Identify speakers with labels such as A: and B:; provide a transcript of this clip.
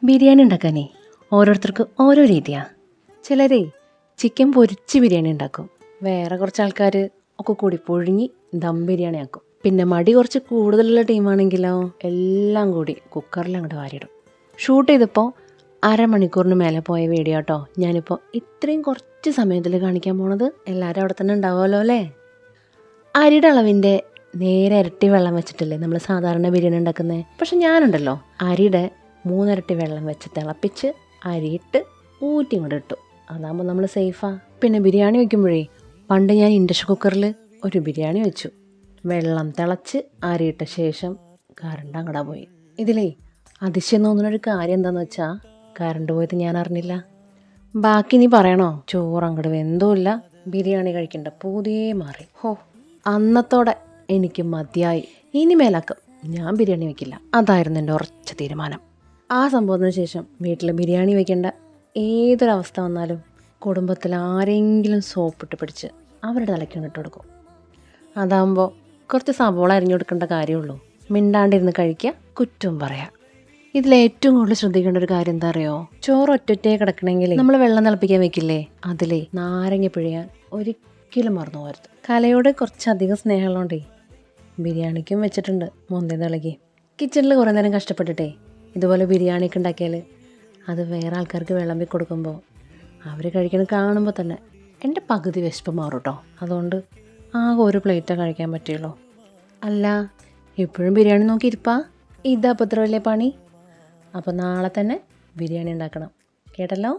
A: ബിരിയാണി ഉണ്ടാക്കാനേ ഓരോരുത്തർക്ക് ഓരോ രീതിയാണ്. ചിലരേ ചിക്കൻ പൊരിച്ച് ബിരിയാണി ഉണ്ടാക്കും. വേറെ കുറച്ച് ആൾക്കാർ ഒക്കെ കൂടി പുഴുങ്ങി ദം ബിരിയാണി ആക്കും. പിന്നെ മടി കുറച്ച് കൂടുതലുള്ള ടീമാണെങ്കിലോ എല്ലാം കൂടി കുക്കറിൽ അങ്ങോട്ട് വാരിയിടും. ഷൂട്ട് ചെയ്തപ്പോൾ അരമണിക്കൂറിന് മേലെ പോയ വീഡിയോ കേട്ടോ ഞാനിപ്പോൾ ഇത്രയും കുറച്ച് സമയത്തിൽ കാണിക്കാൻ പോണത്. എല്ലാവരും അവിടെ തന്നെ ഉണ്ടാവുമല്ലോ അല്ലേ? അരിയുടെ അളവിൻ്റെ നേരെ ഇരട്ടി വെള്ളം വെച്ചിട്ടല്ലേ നമ്മൾ സാധാരണ ബിരിയാണി ഉണ്ടാക്കുന്നത്. പക്ഷെ ഞാനുണ്ടല്ലോ അരിയുടെ 3 ഇരട്ടി വെള്ളം വെച്ച് തിളപ്പിച്ച് അരിയിട്ട് ഊറ്റി ഇങ്ങോട്ട് ഇട്ടു. അതാകുമ്പോൾ നമ്മൾ സേഫാണ്. പിന്നെ ബിരിയാണി വയ്ക്കുമ്പോഴേ പണ്ട് ഞാൻ ഇൻഡക്ഷൻ കുക്കറിൽ ഒരു ബിരിയാണി വെച്ചു. വെള്ളം തിളച്ച് അരിയിട്ട ശേഷം കറണ്ട് അങ്ങടാ പോയി. ഇതിലേ അതിശയം തോന്നുന്നൊരു കാര്യം എന്താണെന്ന് വെച്ചാൽ കറണ്ട് പോയത് ഞാൻ അറിഞ്ഞില്ല. ബാക്കി നീ പറയണോ? ചോറ് അങ്ങോട്ട് വെന്തോല്ല, ബിരിയാണി കഴിക്കേണ്ട പൂതിയേ മാറി. അന്നത്തോടെ എനിക്ക് മതിയായി. ഇനി മേലാക്കും ഞാൻ ബിരിയാണി വയ്ക്കില്ല. അതായിരുന്നു എൻ്റെ ഉറച്ച തീരുമാനം. ആ സംഭവത്തിന് ശേഷം വീട്ടിൽ ബിരിയാണി വയ്ക്കേണ്ട ഏതൊരവസ്ഥ വന്നാലും കുടുംബത്തിൽ ആരെങ്കിലും സോപ്പിട്ട് പിടിച്ച് അവരുടെ തലയ്ക്ക് ഇട്ട് കൊടുക്കും. അതാകുമ്പോൾ കുറച്ച് സവോള അരിഞ്ഞു കൊടുക്കേണ്ട കാര്യമുള്ളൂ. മിണ്ടാണ്ടിരുന്ന് കഴിക്കുക, കുറ്റവും പറയാം. ഇതിലേറ്റവും കൂടുതൽ ശ്രദ്ധിക്കേണ്ട ഒരു കാര്യം എന്താ അറിയോ? ചോറ് ഒറ്റൊറ്റയെ കിടക്കണമെങ്കിൽ നമ്മൾ വെള്ളം തിളപ്പിക്കാൻ വെക്കില്ലേ, അതിലേ നാരങ്ങ പിഴിയാൻ ഒരിക്കലും മറന്നു പോകരുത്. കലയോട് കുറച്ചധികം സ്നേഹമുള്ളതുകൊണ്ടേ ബിരിയാണിക്കും വെച്ചിട്ടുണ്ട് മുന്തേ തിളകി. കിച്ചണിൽ കുറേ നേരം കഷ്ടപ്പെട്ടിട്ടേ ഇതുപോലെ ബിരിയാണിയൊക്കെ ഉണ്ടാക്കിയാൽ അത് വേറെ ആൾക്കാർക്ക് വിളമ്പി കൊടുക്കുമ്പോൾ അവർ കഴിക്കണം കാണുമ്പോൾ തന്നെ എൻ്റെ പകുതി വിശപ്പ് മാറും കേട്ടോ. അതുകൊണ്ട് ആകെ ഒരു പ്ലേറ്റേ കഴിക്കാൻ പറ്റുള്ളൂ. അല്ല, ഇപ്പോഴും ബിരിയാണി നോക്കിയിരിപ്പാ? ഇതാ അപ്പോൾ ഇത്ര വലിയ പണി. അപ്പോൾ നാളെ തന്നെ ബിരിയാണി ഉണ്ടാക്കണം, കേട്ടല്ലോ?